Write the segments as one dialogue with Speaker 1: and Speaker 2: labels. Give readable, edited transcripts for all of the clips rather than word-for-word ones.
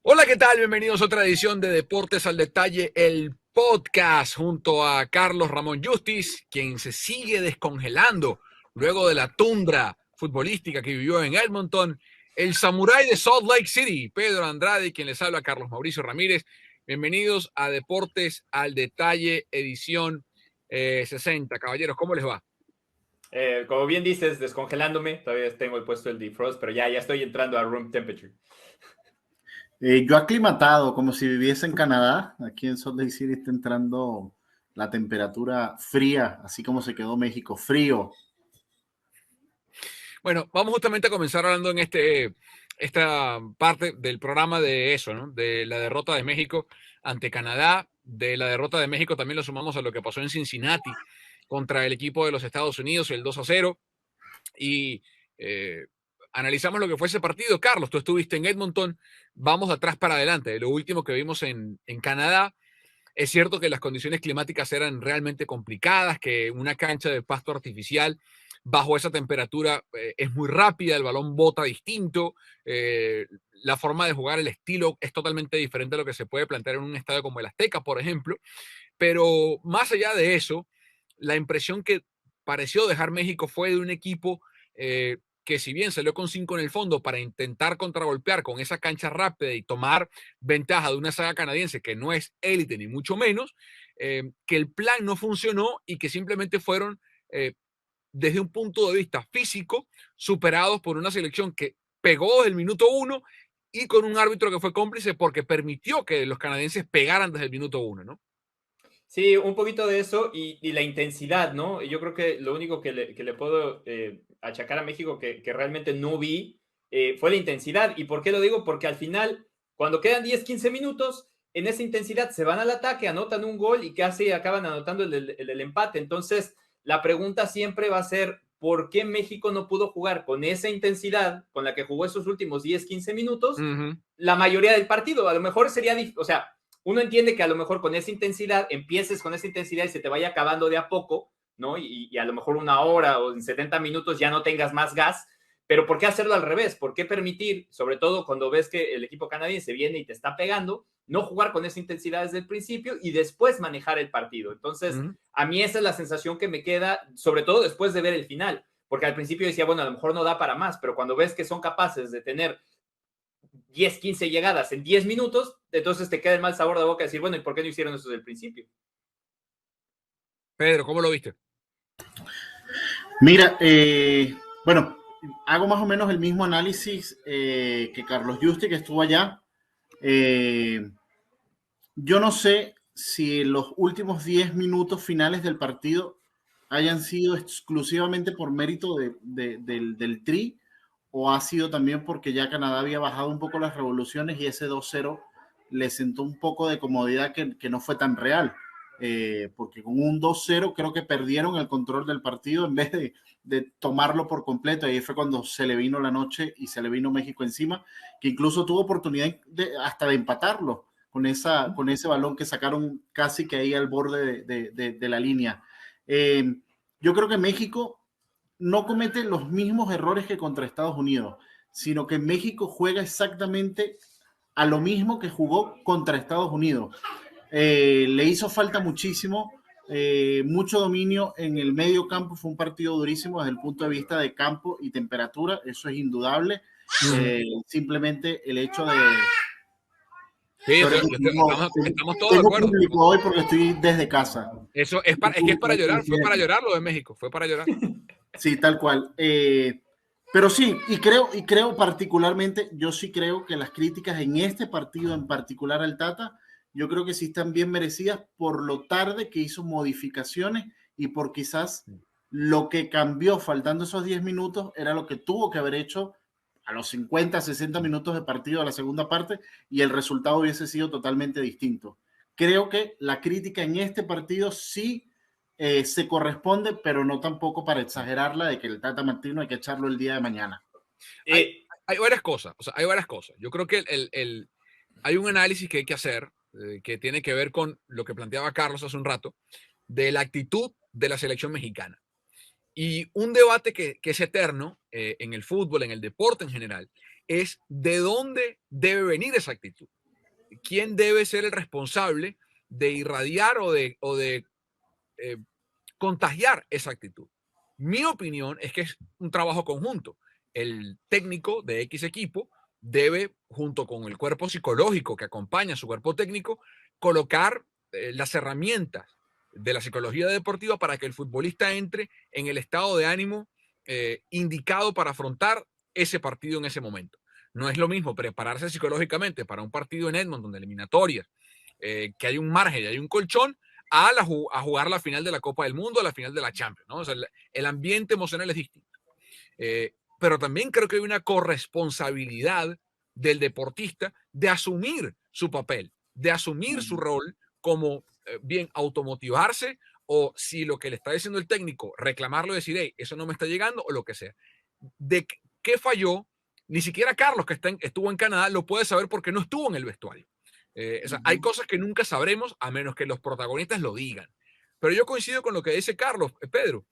Speaker 1: Hola, ¿qué tal? Bienvenidos a otra edición de Deportes al Detalle, el podcast, junto a Carlos Ramón Justis, quien se sigue descongelando luego de la tundra futbolística que vivió en Edmonton, el samurái de Salt Lake City, Pedro Andrade, quien les habla, Carlos Mauricio Ramírez. Bienvenidos a Deportes al Detalle, edición 60. Caballeros, ¿cómo les va?
Speaker 2: Como bien dices, descongelándome, todavía tengo el puesto del defrost, pero ya estoy entrando a room temperature.
Speaker 3: Yo aclimatado, como si viviese en Canadá. Aquí en Salt Lake City está entrando la temperatura fría, así como se quedó México, frío.
Speaker 1: Bueno, vamos justamente a comenzar hablando en esta parte del programa de eso, ¿no? De la derrota de México ante Canadá, de la derrota de México también lo sumamos a lo que pasó en Cincinnati contra el equipo de los Estados Unidos, el 2-0, y analizamos lo que fue ese partido. Carlos, tú estuviste en Edmonton, vamos de atrás para adelante. Lo último que vimos en Canadá, es cierto que las condiciones climáticas eran realmente complicadas, que una cancha de pasto artificial bajo esa temperatura es muy rápida, el balón bota distinto, la forma de jugar, el estilo es totalmente diferente a lo que se puede plantear en un estadio como el Azteca, por ejemplo. Pero más allá de eso, la impresión que pareció dejar México fue de un equipo que si bien salió con 5 en el fondo para intentar contragolpear con esa cancha rápida y tomar ventaja de una saga canadiense que no es élite ni mucho menos, que el plan no funcionó y que simplemente fueron, desde un punto de vista físico, superados por una selección que pegó desde el minuto 1 y con un árbitro que fue cómplice porque permitió que los canadienses pegaran desde el minuto 1, ¿no?
Speaker 2: Sí, un poquito de eso y la intensidad, ¿no? Yo creo que lo único que le puedo achacar a México que realmente no vi fue la intensidad. ¿Y por qué lo digo? Porque al final, cuando quedan 10, 15 minutos, en esa intensidad se van al ataque, anotan un gol y casi acaban anotando el empate. Entonces, la pregunta siempre va a ser, ¿por qué México no pudo jugar con esa intensidad con la que jugó esos últimos 10, 15 minutos la mayoría del partido? A lo mejor sería, o sea, uno entiende que a lo mejor con esa intensidad, empieces con esa intensidad y se te vaya acabando de a poco, ¿no? Y a lo mejor una hora o en 70 minutos ya no tengas más gas, pero ¿por qué hacerlo al revés? ¿Por qué permitir, sobre todo cuando ves que el equipo canadiense viene y te está pegando, no jugar con esa intensidad desde el principio y después manejar el partido? Entonces, a mí esa es la sensación que me queda, sobre todo después de ver el final, porque al principio decía, bueno, a lo mejor no da para más, pero cuando ves que son capaces de tener 10, 15 llegadas en 10 minutos, entonces te queda el mal sabor de boca de decir, bueno, ¿y por qué no hicieron eso desde el principio?
Speaker 1: Pedro, ¿cómo lo viste?
Speaker 3: Mira, bueno, hago más o menos el mismo análisis que Carlos Justi, que estuvo allá. Yo no sé si los últimos 10 minutos finales del partido hayan sido exclusivamente por mérito del Tri, o ha sido también porque ya Canadá había bajado un poco las revoluciones y ese 2-0 le sentó un poco de comodidad que no fue tan real. Porque con un 2-0 creo que perdieron el control del partido en vez de tomarlo por completo. Ahí fue cuando se le vino la noche y se le vino México encima, que incluso tuvo oportunidad hasta de empatarlo con ese balón que sacaron casi que ahí al borde de la línea. Yo creo que México no comete los mismos errores que contra Estados Unidos, sino que México juega exactamente a lo mismo que jugó contra Estados Unidos. Le hizo falta muchísimo, mucho dominio en el medio campo. Fue un partido durísimo desde el punto de vista de campo y temperatura, eso es indudable. Simplemente el hecho de...
Speaker 1: Sí, estamos todos de
Speaker 3: Tengo
Speaker 1: acuerdo.
Speaker 3: público hoy porque estoy desde casa.
Speaker 1: Eso es que es para llorar, fue para llorar lo de México, fue para llorar.
Speaker 3: Sí, tal cual. Pero sí, y creo particularmente, yo sí creo que las críticas en este partido en particular al Tata, yo creo que sí están bien merecidas por lo tarde que hizo modificaciones y por quizás lo que cambió faltando esos 10 minutos era lo que tuvo que haber hecho a los 50, 60 minutos de partido de la segunda parte y el resultado hubiese sido totalmente distinto. Creo que la crítica en este partido sí se corresponde, pero no tampoco para exagerarla de que el Tata Martino hay que echarlo el día de mañana.
Speaker 1: Hay varias cosas, o sea, hay varias cosas. Yo creo que hay un análisis que hay que hacer que tiene que ver con lo que planteaba Carlos hace un rato, de la actitud de la selección mexicana. Y un debate que es eterno en el fútbol, en el deporte en general, es de dónde debe venir esa actitud. ¿Quién debe ser el responsable de irradiar o de contagiar esa actitud? Mi opinión es que es un trabajo conjunto. El técnico de X equipo debe, junto con el cuerpo psicológico que acompaña a su cuerpo técnico, colocar las herramientas de la psicología deportiva para que el futbolista entre en el estado de ánimo indicado para afrontar ese partido en ese momento. No es lo mismo prepararse psicológicamente para un partido en Edmonton de eliminatorias, que hay un margen y hay un colchón, a jugar la final de la Copa del Mundo, a la final de la Champions, ¿no? O sea, el ambiente emocional es distinto. Pero también creo que hay una corresponsabilidad del deportista de asumir su papel, de asumir su rol como bien automotivarse o si lo que le está diciendo el técnico, reclamarlo y decir, hey, eso no me está llegando o lo que sea. ¿De qué falló? Ni siquiera Carlos, que estuvo en Canadá, lo puede saber porque no estuvo en el vestuario. O sea, hay cosas que nunca sabremos a menos que los protagonistas lo digan. Pero yo coincido con lo que dice Carlos, Pedro.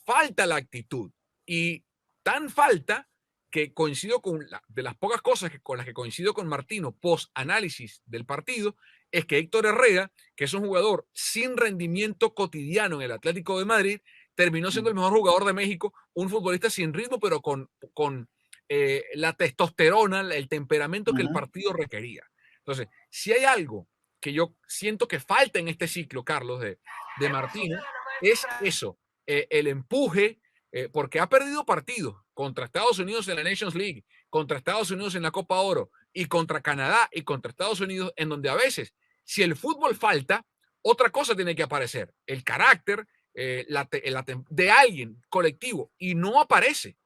Speaker 1: Falta la actitud. Y tan falta que coincido de las pocas cosas con las que coincido con Martino post análisis del partido, es que Héctor Herrera, que es un jugador sin rendimiento cotidiano en el Atlético de Madrid, terminó siendo el mejor jugador de México, un futbolista sin ritmo, pero con la testosterona, el temperamento que el partido requería. Entonces, si hay algo que yo siento que falta en este ciclo, Carlos, de Martino, es eso, el empuje, porque ha perdido partidos contra Estados Unidos en la Nations League, contra Estados Unidos en la Copa Oro y contra Canadá y contra Estados Unidos, en donde a veces, si el fútbol falta, otra cosa tiene que aparecer, el carácter de alguien colectivo, y no aparece.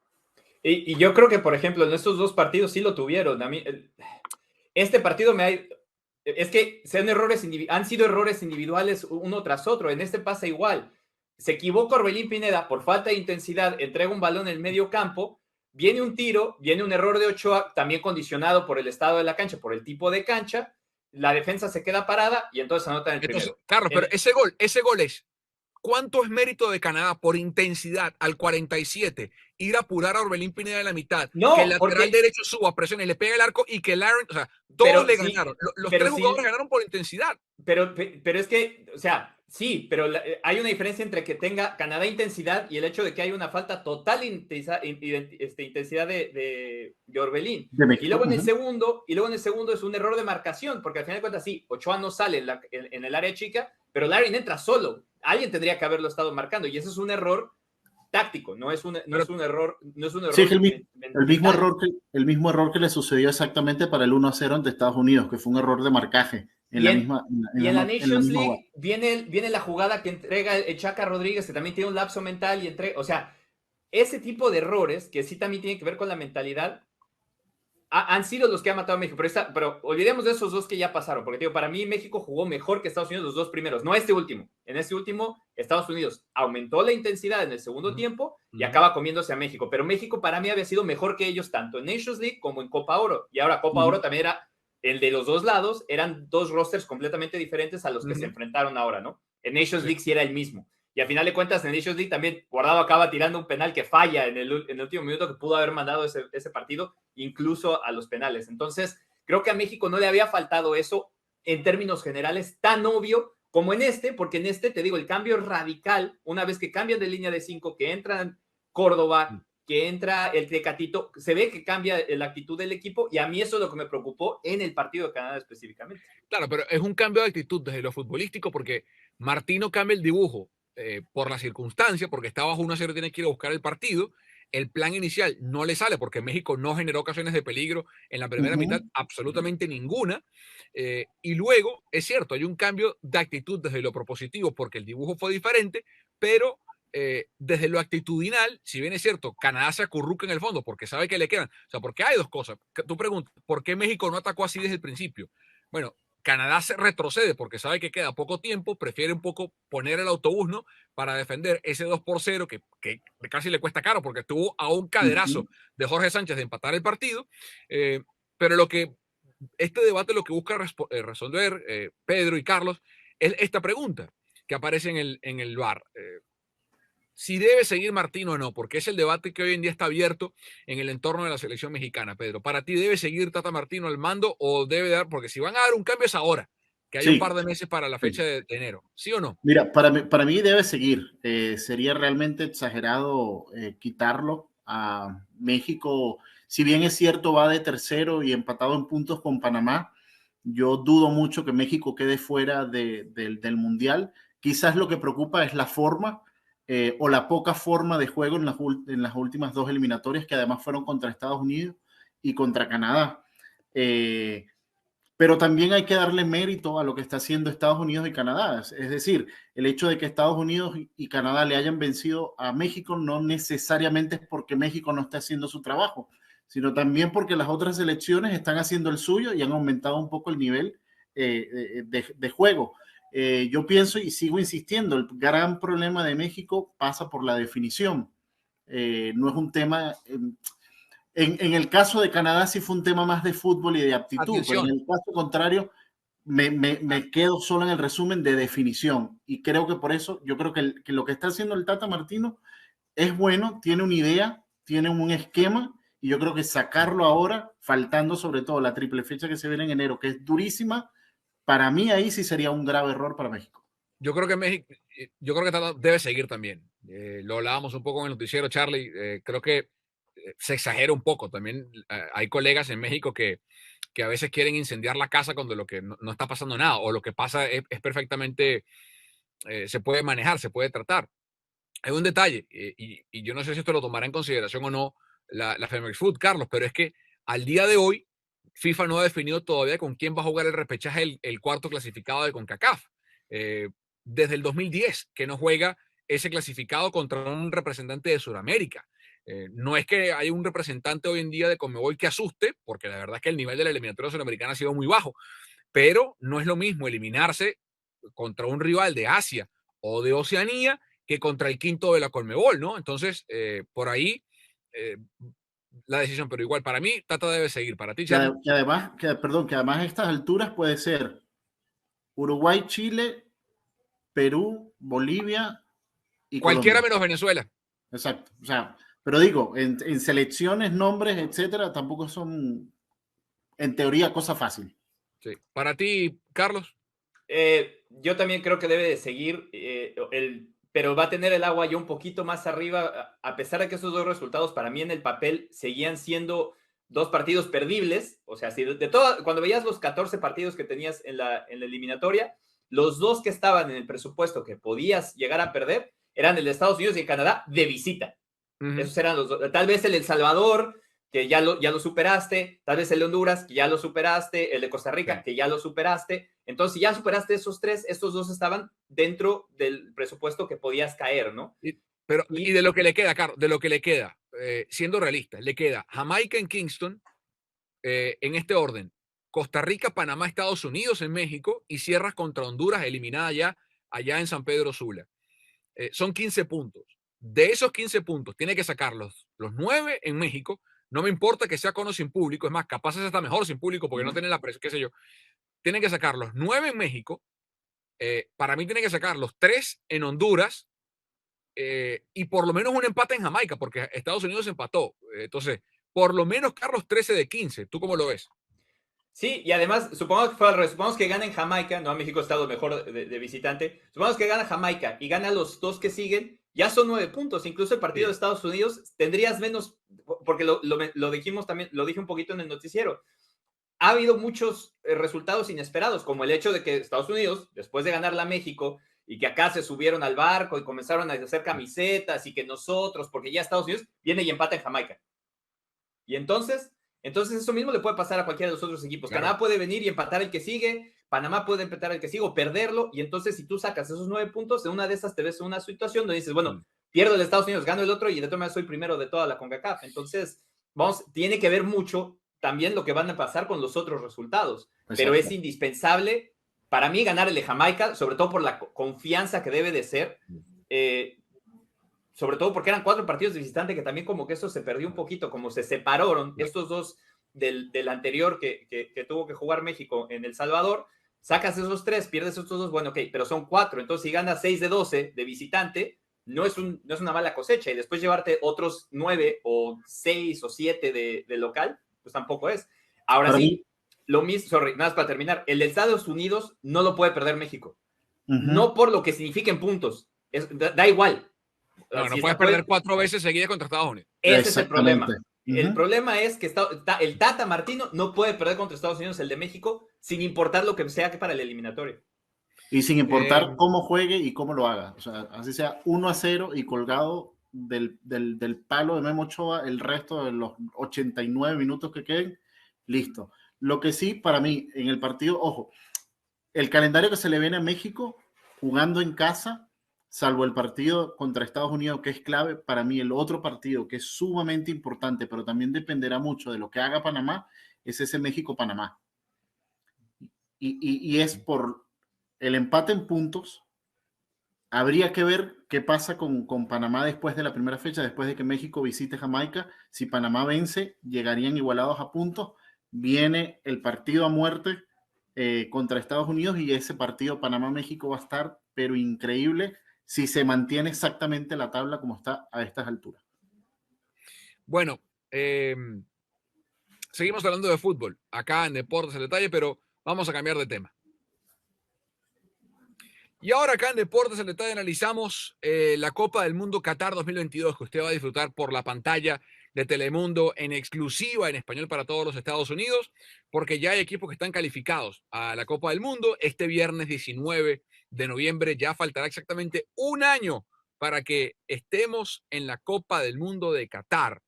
Speaker 2: Y yo creo que, por ejemplo, en estos dos partidos sí lo tuvieron. A mí, este partido es que han sido errores individuales uno tras otro. En este pasa igual. Se equivoca Orbelín Pineda por falta de intensidad, entrega un balón en el medio campo, viene un tiro, viene un error de Ochoa, también condicionado por el estado de la cancha, por el tipo de cancha, la defensa se queda parada y entonces anotan el primero.
Speaker 1: Carlos, pero ese gol es, ¿cuánto es mérito de Canadá por intensidad al 47? Ir a apurar a Orbelín Pineda de la mitad,
Speaker 2: no,
Speaker 1: que el lateral derecho suba, presione y le pegue el arco y que Larin, o sea, todos le ganaron. Los tres jugadores ganaron por intensidad.
Speaker 2: Pero es que, o sea, sí, pero hay una diferencia entre que tenga Canadá intensidad y el hecho de que hay una falta total intensidad de Orbelín. Y luego en el segundo es un error de marcación, porque al final de cuentas sí, Ochoa no sale en el área chica, pero Larin entra solo. Alguien tendría que haberlo estado marcando y ese es un error táctico, no es un error.
Speaker 3: Sí, es el mismo error que le sucedió exactamente para el 1-0 ante Estados Unidos, que fue un error de marcaje.
Speaker 2: Y en la Nations League viene la jugada que entrega el Chaca Rodríguez, que también tiene un lapso mental y entrega, o sea, ese tipo de errores que sí también tienen que ver con la mentalidad han sido los que han matado a México, pero olvidemos de esos dos que ya pasaron, porque digo, para mí México jugó mejor que Estados Unidos los dos primeros, no este último. En este último, Estados Unidos aumentó la intensidad en el segundo tiempo y acaba comiéndose a México, pero México para mí había sido mejor que ellos tanto en Nations League como en Copa Oro, y ahora Copa Oro también era el de los dos lados, eran dos rosters completamente diferentes a los que se enfrentaron ahora, ¿no? En Nations League sí era el mismo. Y a final de cuentas, en Nations League también Guardado acaba tirando un penal que falla en el último minuto, que pudo haber mandado ese partido incluso a los penales. Entonces, creo que a México no le había faltado eso en términos generales tan obvio como en este, porque en este, te digo, el cambio es radical una vez que cambian de línea de 5, que entran Córdoba, que entra el Tecatito, se ve que cambia la actitud del equipo y a mí eso es lo que me preocupó en el partido de Canadá específicamente.
Speaker 1: Claro, pero es un cambio de actitud desde lo futbolístico porque Martino cambia el dibujo por la circunstancia, porque está bajo 1-0, tiene que ir a buscar el partido. El plan inicial no le sale porque México no generó ocasiones de peligro en la primera mitad, absolutamente ninguna. Y luego, es cierto, hay un cambio de actitud desde lo propositivo porque el dibujo fue diferente, pero desde lo actitudinal, si bien es cierto, Canadá se acurruca en el fondo porque sabe que le quedan. O sea, porque hay dos cosas. Tú preguntas, ¿por qué México no atacó así desde el principio? Bueno, Canadá se retrocede porque sabe que queda poco tiempo, prefiere un poco poner el autobús, ¿no? Para defender ese 2-0 que casi le cuesta caro porque estuvo a un caderazo de Jorge Sánchez de empatar el partido. Pero este debate lo que busca resolver Pedro y Carlos es esta pregunta que aparece en el VAR. si debe seguir Martino o no, porque es el debate que hoy en día está abierto en el entorno de la selección mexicana, Pedro. ¿Para ti debe seguir Tata Martino al mando o debe dar, porque si van a dar un cambio es ahora, que hay un par
Speaker 3: Sí,
Speaker 1: de meses para la
Speaker 3: sí.
Speaker 1: fecha de enero, ¿sí o no?
Speaker 3: Mira, para mí debe seguir. Sería realmente exagerado quitarlo a México. Si bien es cierto, va de tercero y empatado en puntos con Panamá, yo dudo mucho que México quede fuera del Mundial. Quizás lo que preocupa es la forma o la poca forma de juego en las últimas dos eliminatorias, que además fueron contra Estados Unidos y contra Canadá. Eh, pero también hay que darle mérito a lo que está haciendo Estados Unidos y Canadá. Es decir, el hecho de que Estados Unidos y Canadá le hayan vencido a México no necesariamente es porque México no esté haciendo su trabajo, sino también porque las otras selecciones están haciendo el suyo y han aumentado un poco el nivel de juego. Yo pienso y sigo insistiendo, el gran problema de México pasa por la definición. No es un tema... en el caso de Canadá sí fue un tema más de fútbol y de aptitud, pero en
Speaker 1: Atención,
Speaker 3: el caso contrario me quedo solo en el resumen de definición. Y creo que por eso, yo creo que lo que está haciendo el Tata Martino es bueno, tiene una idea, tiene un esquema, y yo creo que sacarlo ahora, faltando sobre todo la triple fecha que se viene en enero, que es durísima, para mí ahí sí sería un grave error para México.
Speaker 1: yo creo que México, yo creo que Tata debe seguir también. Lo hablábamos un poco en el noticiero, Charlie. Creo que se exagera un poco. También hay colegas en México que a veces quieren incendiar la casa cuando lo que no está pasando nada, o lo que pasa es perfectamente, se puede manejar, se puede tratar. Hay un detalle, y yo no sé si esto lo tomará en consideración o no la Femex Food, Carlos, pero es que al día de hoy FIFA no ha definido todavía con quién va a jugar el repechaje el cuarto clasificado de CONCACAF. Eh, Desde el 2010 que no juega ese clasificado contra un representante de Sudamérica. No es que haya un representante hoy en día de Conmebol que asuste, porque la verdad es que el nivel de la eliminatoria sudamericana ha sido muy bajo, pero no es lo mismo eliminarse contra un rival de Asia o de Oceanía que contra el quinto de la Conmebol, ¿no? Entonces, por ahí eh, la decisión, pero igual para mí, Tata debe seguir. Para ti, Charlie.
Speaker 3: Que además a estas alturas puede ser Uruguay, Chile, Perú, Bolivia y
Speaker 1: Cualquiera
Speaker 3: Colombia.
Speaker 1: menos Venezuela.
Speaker 3: Exacto. O sea, pero digo, en selecciones, nombres, etcétera, tampoco son, en teoría, cosa fácil.
Speaker 1: Sí. Para ti, Carlos.
Speaker 2: Yo también creo que debe de seguir, pero va a tener el agua ya un poquito más arriba, a pesar de que esos dos resultados para mí en el papel seguían siendo dos partidos perdibles. O sea, si de todo, cuando veías los 14 partidos que tenías en la eliminatoria, los dos que estaban en el presupuesto que podías llegar a perder eran el de Estados Unidos y el Canadá de visita. Esos eran los dos. Tal vez el Salvador, que ya lo superaste, tal vez el de Honduras, que ya lo superaste, el de Costa Rica, que ya lo superaste. Entonces, si ya superaste esos tres, estos dos estaban dentro del presupuesto que podías caer, ¿no?
Speaker 1: Y de lo que le queda, Carlos, de lo que le queda, siendo realista, le queda Jamaica en Kingston, en este orden: Costa Rica, Panamá, Estados Unidos en México, y cierras contra Honduras, eliminada ya allá en San Pedro Sula. Son 15 puntos. De esos 15 puntos, tiene que sacar los 9 en México. No me importa que sea con o sin público, es más, capaz es hasta mejor sin público porque no tienen la presión, qué sé yo. Tienen que sacar los 9 en México. Para mí tienen que sacar los 3 en Honduras, y por lo menos un empate en Jamaica, porque Estados Unidos empató. Entonces, por lo menos, Carlos, 13 de 15. ¿Tú cómo lo ves?
Speaker 2: Sí, y además, supongamos que fue al revés, supongamos que gana en Jamaica, no, México ha estado mejor de visitante, supongamos que gana Jamaica y gana los dos que siguen, ya son 9 puntos, incluso el partido de Estados Unidos tendrías menos, porque lo dijimos también, lo dije un poquito en el noticiero. Ha habido muchos resultados inesperados, como el hecho de que Estados Unidos, después de ganarla a México, y que acá se subieron al barco y comenzaron a hacer camisetas, y que nosotros, porque ya Estados Unidos viene y empata en Jamaica. Y entonces eso mismo le puede pasar a cualquiera de los otros equipos. Claro. Canadá puede venir y empatar el que sigue, Panamá puede empatar el que sigue o perderlo, y entonces si tú sacas esos 9 puntos, en una de esas te ves en una situación donde dices, bueno, pierdo el de Estados Unidos, gano el otro, y de todas maneras soy primero de toda la CONCACAF. Entonces, tiene que ver mucho también lo que van a pasar con los otros resultados. Exacto. Pero es indispensable para mí ganar el de Jamaica, sobre todo por la confianza que debe de ser, sobre todo porque eran 4 partidos de visitante, que también como que eso se perdió un poquito, como se separaron estos dos del anterior que tuvo que jugar México en El Salvador. Sacas esos 3, pierdes estos 2, bueno, ok, pero son 4, entonces si ganas 6 de 12 de visitante, no es una mala cosecha. Y después llevarte otros 9 o 6 o 7 de local, pues tampoco es. Ahora
Speaker 3: Para
Speaker 2: sí,
Speaker 3: mí,
Speaker 2: lo mismo, sorry, nada más para terminar, el de Estados Unidos no lo puede perder México.
Speaker 3: ujú,
Speaker 2: No por lo que signifiquen puntos. Da igual.
Speaker 1: No, no
Speaker 2: Si
Speaker 1: puedes perder 4 veces seguidas contra Estados Unidos.
Speaker 2: ese es el
Speaker 3: exactamente.
Speaker 2: problema. El
Speaker 3: Ujú.
Speaker 2: problema es que el Tata Martino no puede perder contra Estados Unidos el de México sin importar lo que sea que para el eliminatorio.
Speaker 3: Y sin
Speaker 1: Eh,
Speaker 3: importar cómo juegue y cómo lo haga. O sea, así sea 1-0 y colgado del palo de Memo Ochoa el resto de los 89 minutos que queden, listo. Lo que sí, para mí, en el partido, ojo, el calendario que se le viene a México jugando en casa, salvo el partido contra Estados Unidos, que es clave, para mí el otro partido que es sumamente importante, pero también dependerá mucho de lo que haga Panamá, es ese México-Panamá. Y es por el empate en puntos. Habría que ver qué pasa con Panamá después de la primera fecha, después de que México visite Jamaica. Si Panamá vence, llegarían igualados a puntos. Viene el partido a muerte contra Estados Unidos y ese partido Panamá-México va a estar, pero increíble, si se mantiene exactamente la tabla como está a estas alturas.
Speaker 1: bueno, seguimos hablando de fútbol acá en Deportes el Detalle, pero vamos a cambiar de tema. Y ahora acá en Deportes el Detalle analizamos la Copa del Mundo Qatar 2022 que usted va a disfrutar por la pantalla de Telemundo en exclusiva en español para todos los Estados Unidos, porque ya hay equipos que están calificados a la Copa del Mundo. Este viernes 19 de noviembre ya faltará exactamente un año para que estemos en la Copa del Mundo de Qatar.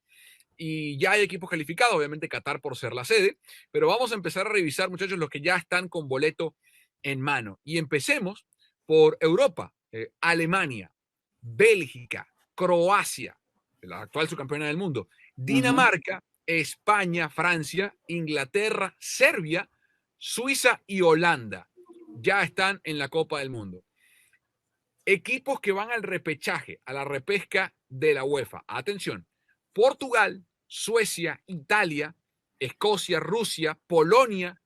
Speaker 1: Y ya hay equipos calificados, obviamente Qatar por ser la sede, pero vamos a empezar a revisar, muchachos, los que ya están con boleto en mano. Y empecemos por Europa, Alemania, Bélgica, Croacia, la actual subcampeona del mundo, Dinamarca, España, Francia, Inglaterra, Serbia, Suiza y Holanda. Ya están en la Copa del Mundo. Equipos que van al repechaje, a la repesca de la UEFA. Atención, Portugal, Suecia, Italia, Escocia, Rusia, Polonia,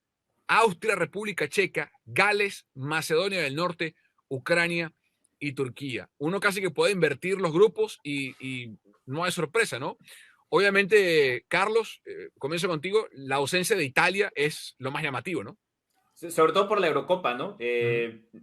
Speaker 1: Austria, República Checa, Gales, Macedonia del Norte, Ucrania y Turquía. Uno casi que puede invertir los grupos y no hay sorpresa, ¿no? Obviamente, Carlos, comienzo contigo, la ausencia de Italia es lo más llamativo, ¿no?
Speaker 2: Sobre todo por la Eurocopa, ¿no?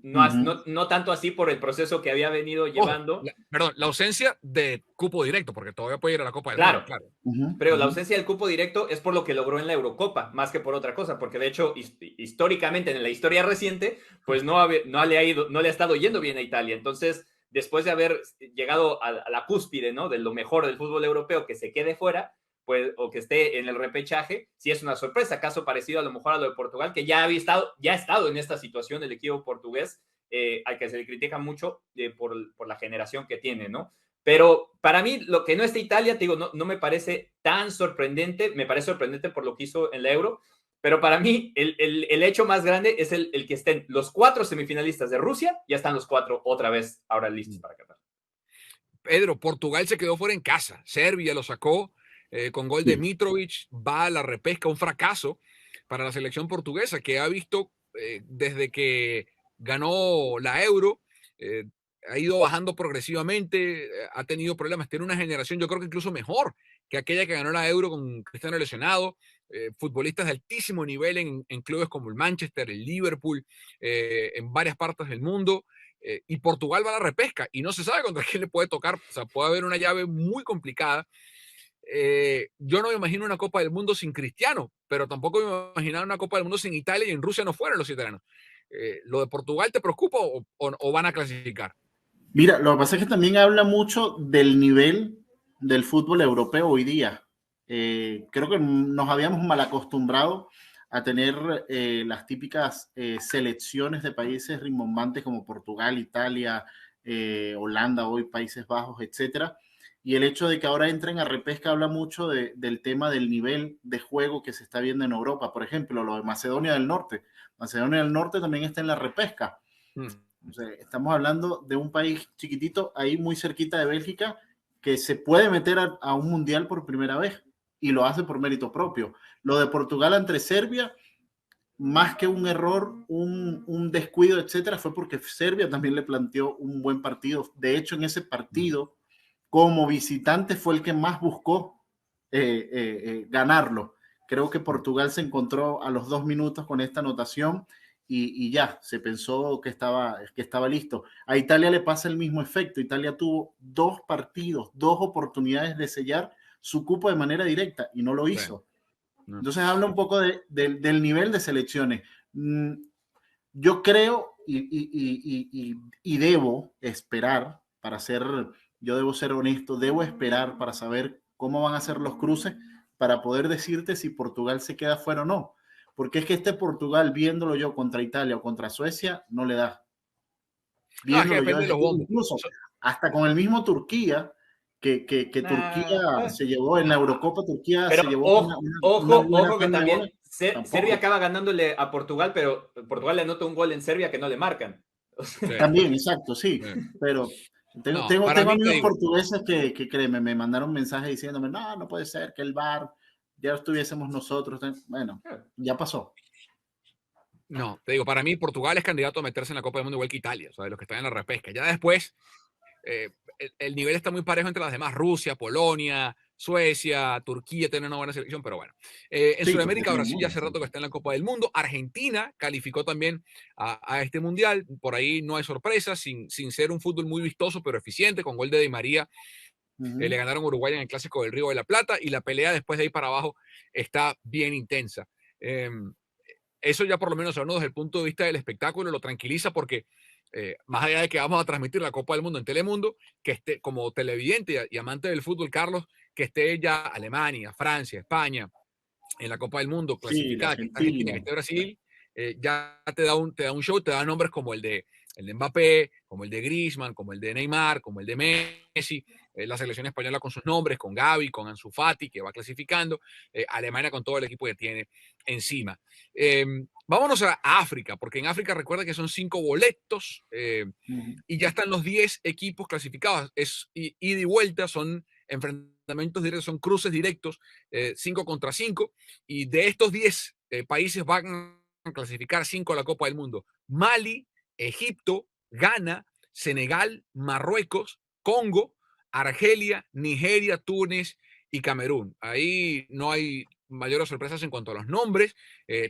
Speaker 2: No tanto así por el proceso que había venido
Speaker 1: Ojo,
Speaker 2: llevando.
Speaker 1: perdón, la ausencia de cupo directo, porque todavía puede ir a la Copa del Mundo,
Speaker 2: Claro,
Speaker 1: claro.
Speaker 2: pero la ausencia del cupo directo es por lo que logró en la Eurocopa, más que por otra cosa, porque de hecho, históricamente, en la historia reciente, pues no le ha estado yendo bien a Italia. Entonces, después de haber llegado a la cúspide, ¿no? De lo mejor del fútbol europeo, que se quede fuera, pues, o que esté en el repechaje, sí es una sorpresa. Caso parecido a lo mejor a lo de Portugal, que ya ha estado en esta situación el equipo portugués, al que se le critica mucho por la generación que tiene, ¿no? Pero para mí, lo que no está Italia, te digo, no me parece tan sorprendente. Me parece sorprendente por lo que hizo en la Euro. Pero para mí, el hecho más grande es el que estén los 4 semifinalistas de Rusia. Ya están los 4 otra vez ahora listos para Qatar.
Speaker 1: Pedro, Portugal se quedó fuera en casa. Serbia lo sacó con gol de
Speaker 3: Sí.
Speaker 1: Mitrovic. Va a la repesca, un fracaso para la selección portuguesa que ha visto desde que ganó la Euro. Ha ido bajando progresivamente, ha tenido problemas, tiene una generación yo creo que incluso mejor que aquella que ganó la Euro con Cristiano lesionado, futbolistas de altísimo nivel en clubes como el Manchester, el Liverpool, en varias partes del mundo, y Portugal va a la repesca y no se sabe contra quién le puede tocar, o sea, puede haber una llave muy complicada. Yo no me imagino una Copa del Mundo sin Cristiano, pero tampoco me imagino una Copa del Mundo sin Italia y en Rusia no fueron los italianos. ¿Lo de Portugal te preocupa o van a clasificar?
Speaker 3: Mira, lo que pasa es que también habla mucho del nivel del fútbol europeo hoy día. Creo que nos habíamos mal acostumbrado a tener las típicas selecciones de países rimbombantes como Portugal, Italia, Holanda, hoy Países Bajos, etcétera. Y el hecho de que ahora entren a repesca habla mucho del tema del nivel de juego que se está viendo en Europa. Por ejemplo, lo de Macedonia del Norte. Macedonia del Norte también está en la repesca. O sea, estamos hablando de un país chiquitito, ahí muy cerquita de Bélgica, que se puede meter a un mundial por primera vez y lo hace por mérito propio. Lo de Portugal ante Serbia, más que un error, un descuido, etcétera, fue porque Serbia también le planteó un buen partido. De hecho, en ese partido, como visitante, fue el que más buscó ganarlo. Creo que Portugal se encontró a los 2 minutos con esta anotación y ya, se pensó que estaba listo. A Italia le pasa el mismo efecto. Italia tuvo 2 partidos, 2 oportunidades de sellar su cupo de manera directa y no lo hizo.
Speaker 1: No.
Speaker 3: Entonces habla un poco del nivel de selecciones. Yo creo y debo esperar, yo debo ser honesto, debo esperar para saber cómo van a ser los cruces para poder decirte si Portugal se queda fuera o no. Porque es que este Portugal, viéndolo yo contra Italia o contra Suecia, no le da.
Speaker 1: No, es que
Speaker 3: Viéndolo yo,
Speaker 1: depende de los bombos.
Speaker 3: incluso hasta con el mismo Turquía, que Turquía se llevó en la Eurocopa, Turquía
Speaker 2: pero
Speaker 3: se llevó una buena
Speaker 2: ojo que
Speaker 3: tanda de
Speaker 2: también
Speaker 3: goles.
Speaker 2: Serbia acaba ganándole a Portugal, pero Portugal le anota un gol en Serbia que no le marcan.
Speaker 1: Sí,
Speaker 3: También, exacto, sí,
Speaker 1: sí.
Speaker 3: pero
Speaker 1: No, para
Speaker 3: tengo
Speaker 1: mí te
Speaker 3: amigos
Speaker 1: digo,
Speaker 3: portugueses que créeme, me mandaron mensajes diciéndome, no puede ser que el VAR ya estuviésemos nosotros. Bueno, ya pasó.
Speaker 1: no, te digo, para mí Portugal es candidato a meterse en la Copa del Mundo igual que Italia, o sea, de los que están en la repesca. Ya después, el nivel está muy parejo entre las demás, Rusia, Polonia, Suecia, Turquía tiene una buena selección, pero bueno. En
Speaker 3: Sí,
Speaker 1: Sudamérica,
Speaker 3: Turquía tiene
Speaker 1: Brasil ya
Speaker 3: una
Speaker 1: hace rato que
Speaker 3: selección.
Speaker 1: está en la Copa del Mundo. Argentina calificó también a este mundial. Por ahí no hay sorpresa, sin ser un fútbol muy vistoso, pero eficiente, con gol de Di María. Le ganaron a Uruguay en el Clásico del Río de la Plata y la pelea después de ahí para abajo está bien intensa. Eso ya por lo menos hablando desde el punto de vista del espectáculo lo tranquiliza porque más allá de que vamos a transmitir la Copa del Mundo en Telemundo, que esté como televidente y amante del fútbol, Carlos, que esté ya Alemania, Francia, España en la Copa del Mundo
Speaker 3: Sí, la
Speaker 1: clasificada, que está Argentina,
Speaker 3: Argentina.
Speaker 1: que esté Brasil, ya te da un show, te da nombres como el de Mbappé, como el de Griezmann, como el de Neymar, como el de Messi, la selección española con sus nombres, con Gavi, con Ansu Fati, que va clasificando, Alemania con todo el equipo que tiene encima. Vámonos a África, porque en África recuerda que son 5 boletos y ya están los 10 equipos clasificados. Es ida y vuelta, son enfrentamientos directos, son cruces directos, 5 contra 5, y de estos 10 países van a clasificar 5 a la Copa del Mundo. Mali, Egipto, Ghana, Senegal, Marruecos, Congo, Argelia, Nigeria, Túnez y Camerún. Ahí no hay mayores sorpresas en cuanto a los nombres,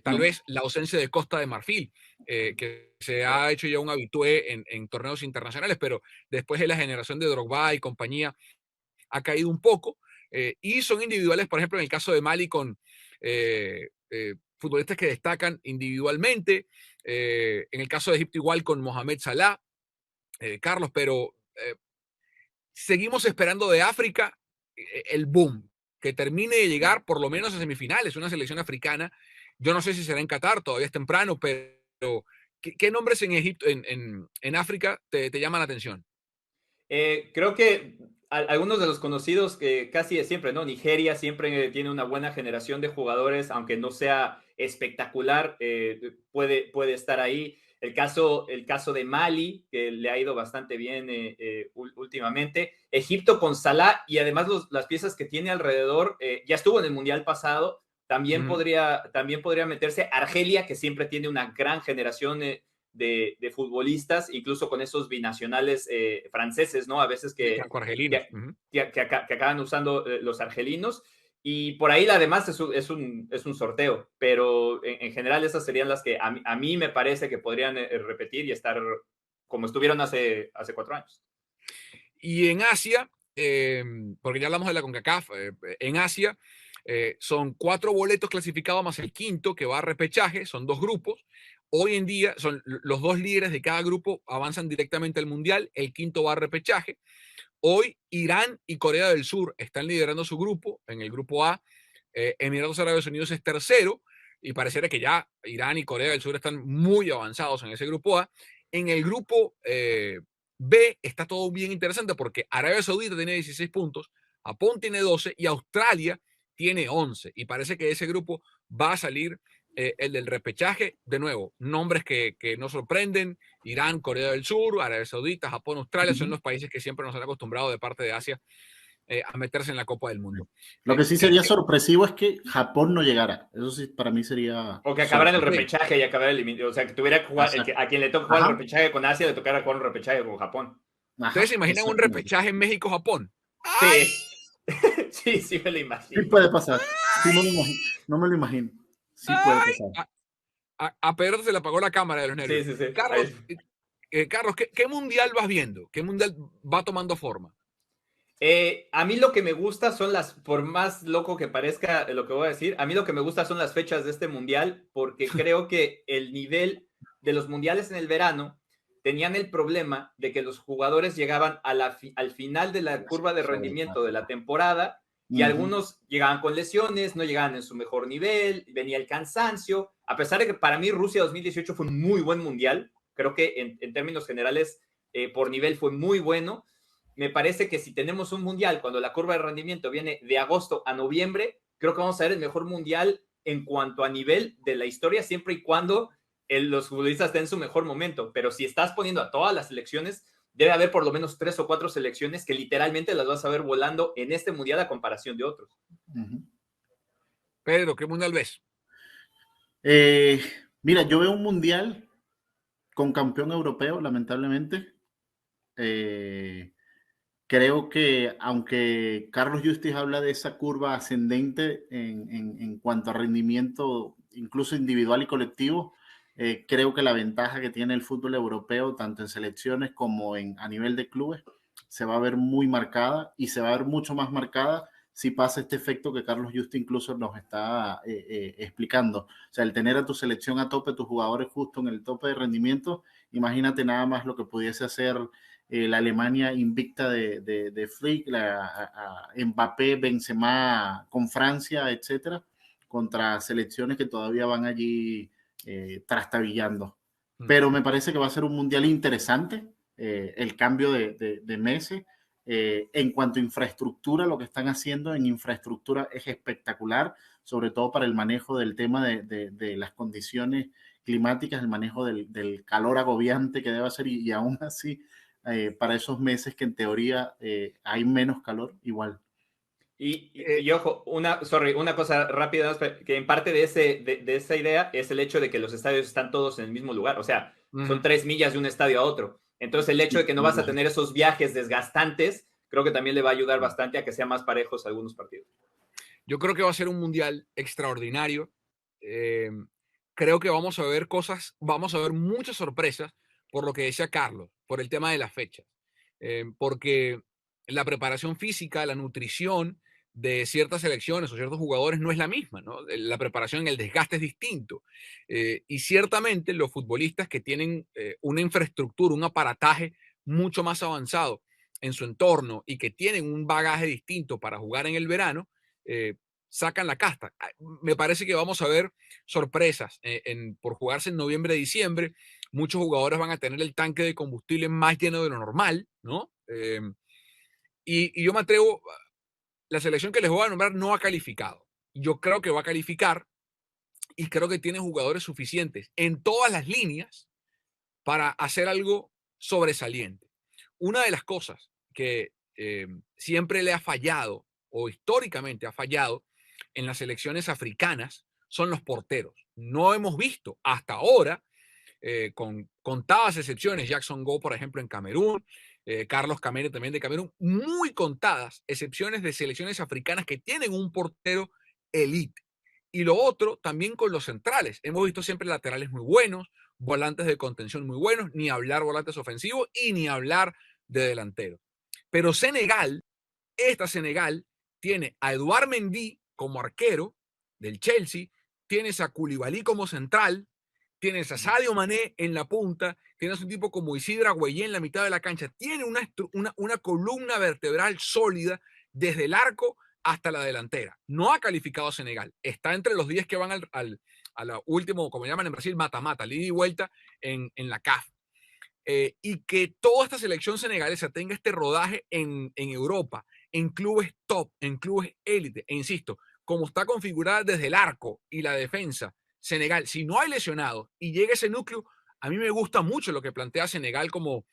Speaker 1: tal vez la ausencia de Costa de Marfil, que se ha hecho ya un habitué en torneos internacionales, pero después de la generación de Drogba y compañía ha caído un poco, y son individuales, por ejemplo, en el caso de Mali con futbolistas que destacan individualmente, en el caso de Egipto igual con Mohamed Salah, Carlos, pero seguimos esperando de África el boom, que termine de llegar por lo menos a semifinales, una selección africana. Yo no sé si será en Qatar, todavía es temprano, pero ¿qué nombres en Egipto, en África te llaman la atención?
Speaker 2: Creo que algunos de los conocidos que casi de siempre, ¿no? Nigeria siempre tiene una buena generación de jugadores, aunque no sea espectacular, puede estar ahí. El caso de Mali, que le ha ido bastante bien últimamente. Egipto con Salah y además las piezas que tiene alrededor, ya estuvo en el Mundial pasado, también podría meterse. Argelia, que siempre tiene una gran generación de futbolistas, incluso con esos binacionales franceses, ¿no? A veces
Speaker 1: Franco-argelinos.
Speaker 2: que acaban usando los argelinos. Y por ahí además es un sorteo, pero en general esas serían las que a mí me parece que podrían repetir y estar como estuvieron hace 4 años.
Speaker 1: Y en Asia, porque ya hablamos de la CONCACAF, en Asia son 4 boletos clasificados más el quinto que va a repechaje, son 2 grupos. Hoy en día son los 2 líderes de cada grupo avanzan directamente al Mundial, el quinto va a repechaje. Hoy Irán y Corea del Sur están liderando su grupo, en el grupo A. Emiratos Árabes Unidos es tercero y pareciera que ya Irán y Corea del Sur están muy avanzados en ese grupo A. En el grupo B está todo bien interesante porque Arabia Saudita tiene 16 puntos, Japón tiene 12 y Australia tiene 11. Y parece que de ese grupo va a salir el del repechaje. De nuevo, nombres que nos sorprenden. Irán, Corea del Sur, Arabia Saudita, Japón, Australia son los países que siempre nos han acostumbrado de parte de Asia a meterse en la Copa del Mundo.
Speaker 3: Lo que sí sería sorpresivo es que Japón no llegara. Eso sí, para mí sería...
Speaker 2: O que acabara en el repechaje y acabara eliminado. O sea, que tuviera que jugar, a quien le toque jugar el repechaje con Asia, le tocara jugar un repechaje con Japón.
Speaker 1: ¿Ustedes se imaginan un repechaje en México-Japón?
Speaker 2: Sí. Sí, sí me lo imagino.
Speaker 3: Sí puede pasar. Sí me lo imagino. No me lo imagino. Sí puede pasar.
Speaker 1: A Pedro se le apagó la cámara de los nervios.
Speaker 2: Sí, sí, sí.
Speaker 1: Carlos, ¿qué mundial vas viendo? ¿Qué mundial va tomando forma?
Speaker 2: A mí lo que me gusta son por más loco que parezca lo que voy a decir, a mí lo que me gusta son las fechas de este mundial, porque creo que el nivel de los mundiales en el verano tenían el problema de que los jugadores llegaban al final de la curva de rendimiento de la temporada y algunos llegaban con lesiones, no llegaban en su mejor nivel, venía el cansancio, a pesar de que para mí Rusia 2018 fue un muy buen mundial, creo que en términos generales por nivel fue muy bueno. Me parece que si tenemos un mundial cuando la curva de rendimiento viene de agosto a noviembre, creo que vamos a ver el mejor mundial en cuanto a nivel de la historia, siempre y cuando los futbolistas estén en su mejor momento. Pero si estás poniendo a todas las selecciones, debe haber por lo menos 3 o 4 selecciones que literalmente las vas a ver volando en este mundial a comparación de otros.
Speaker 1: Pedro, ¿qué mundial ves?
Speaker 3: Mira, yo veo un mundial con campeón europeo, lamentablemente. Creo que aunque Carlos Justiz habla de esa curva ascendente en cuanto a rendimiento, incluso individual y colectivo, creo que la ventaja que tiene el fútbol europeo, tanto en selecciones como a nivel de clubes, se va a ver muy marcada y se va a ver mucho más marcada si pasa este efecto que Carlos Justiz incluso nos está explicando. O sea, el tener a tu selección a tope, tus jugadores justo en el tope de rendimiento, imagínate nada más lo que pudiese hacer la Alemania invicta de Flick, Mbappé, Benzema con Francia, etcétera, contra selecciones que todavía van allí trastabillando. Pero me parece que va a ser un mundial interesante, el cambio de Messi. En cuanto a infraestructura, lo que están haciendo en infraestructura es espectacular, sobre todo para el manejo del tema de las condiciones climáticas, el manejo del calor agobiante que debe ser y aún así para esos meses que en teoría hay menos calor, igual.
Speaker 2: Y ojo, una cosa rápida, que en parte de esa idea es el hecho de que los estadios están todos en el mismo lugar, o sea, son 3 millas de un estadio a otro. Entonces el hecho de que no vas a tener esos viajes desgastantes, creo que también le va a ayudar bastante a que sean más parejos algunos partidos.
Speaker 1: Yo creo que va a ser un mundial extraordinario. Creo que vamos a ver muchas sorpresas por lo que decía Carlos, por el tema de las fechas. Porque la preparación física, la nutrición de ciertas selecciones o ciertos jugadores no es la misma, ¿no? La preparación, el desgaste es distinto. Y ciertamente los futbolistas que tienen una infraestructura, un aparataje mucho más avanzado en su entorno y que tienen un bagaje distinto para jugar en el verano, sacan la casta. Me parece que vamos a ver sorpresas por jugarse en noviembre, diciembre. Muchos jugadores van a tener el tanque de combustible más lleno de lo normal, ¿no? Y yo me atrevo, la selección que les voy a nombrar no ha calificado. Yo creo que va a calificar y creo que tiene jugadores suficientes en todas las líneas para hacer algo sobresaliente. Una de las cosas que siempre le ha fallado o históricamente ha fallado en las selecciones africanas son los porteros. No hemos visto hasta ahora, con contadas excepciones, Jackson Go, por ejemplo, en Camerún, Carlos Camero también de Camerún, muy contadas excepciones de selecciones africanas que tienen un portero elite. Y lo otro, también con los centrales. Hemos visto siempre laterales muy buenos, volantes de contención muy buenos, ni hablar volantes ofensivos y ni hablar de delantero. Pero Senegal, Senegal, tiene a Eduard Mendy como arquero del Chelsea, tienes a Koulibaly como central, tienes a Sadio Mané en la punta, tienes un tipo como Isidra Güellé en la mitad de la cancha, tiene una columna vertebral sólida desde el arco hasta la delantera. No ha calificado a Senegal, está entre los 10 que van a la último, como llaman en Brasil, mata-mata, ida y vuelta en la CAF. Y que toda esta selección senegalesa tenga este rodaje en Europa, en clubes top, en clubes élite, e insisto, como está configurada desde el arco y la defensa, Senegal, si no hay lesionados y llega ese núcleo, a mí me gusta mucho lo que plantea Senegal como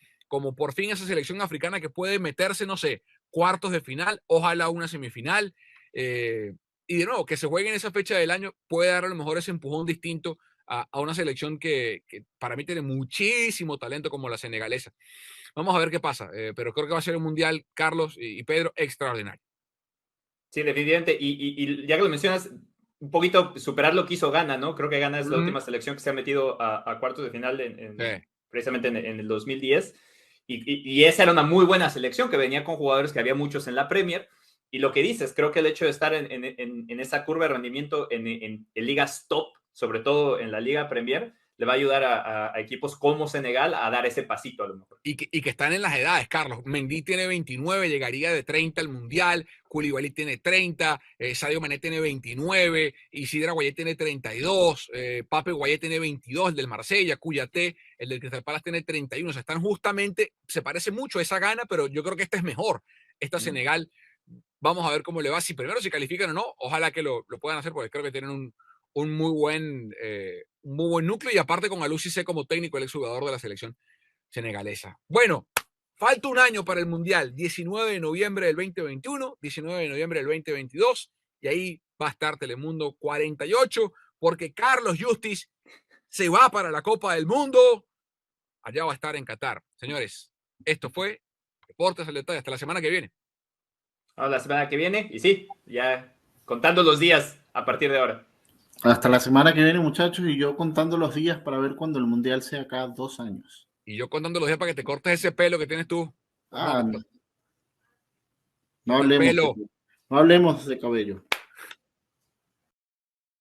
Speaker 1: por fin esa selección africana que puede meterse, no sé, cuartos de final, ojalá una semifinal. Y de nuevo, que se juegue en esa fecha del año puede dar a lo mejor ese empujón distinto a una selección que para mí tiene muchísimo talento como la senegalesa. Vamos a ver qué pasa, pero creo que va a ser un mundial, Carlos y Pedro, extraordinario.
Speaker 2: Sí, definitivamente. Y ya que lo mencionas, un poquito superar lo que hizo Ghana, ¿no? Creo que Ghana es la última selección que se ha metido a cuartos de final precisamente en el 2010. Y esa era una muy buena selección que venía con jugadores que había muchos en la Premier. Y lo que dices, creo que el hecho de estar en esa curva de rendimiento en ligas top, sobre todo en la Liga Premier, le va a ayudar a equipos como Senegal a dar ese pasito a lo mejor.
Speaker 1: Y que están en las edades, Carlos. Mendy tiene 29, llegaría de 30 al Mundial. Koulibaly tiene 30, Sadio Mané tiene 29, Isidra Guayé tiene 32, Pape Guayé tiene 22, el del Marsella, Cuyaté, el del Crystal Palace tiene 31. O sea, están justamente, se parece mucho a esa Ghana, pero yo creo que esta es mejor. Esta Senegal, vamos a ver cómo le va. Si primero se califican o no, ojalá que lo puedan hacer, porque creo que tienen un muy buen núcleo, y aparte con Aliou Cissé como técnico, el exjugador de la selección senegalesa. Bueno, falta un año para el Mundial, 19 de noviembre del 2021, 19 de noviembre del 2022, y ahí va a estar Telemundo 48, porque Carlos Justice se va para la Copa del Mundo. Allá va a estar en Qatar. Señores, esto fue Deportes al Detalle. Hasta la semana que viene.
Speaker 2: La semana que viene, y sí, ya contando los días a partir de ahora.
Speaker 3: Hasta la semana que viene, muchachos, y yo contando los días para ver cuando el Mundial sea cada 2 años.
Speaker 1: Y yo contando los días para que te cortes ese pelo que tienes tú.
Speaker 3: No
Speaker 1: El pelo.
Speaker 3: hablemos de cabello.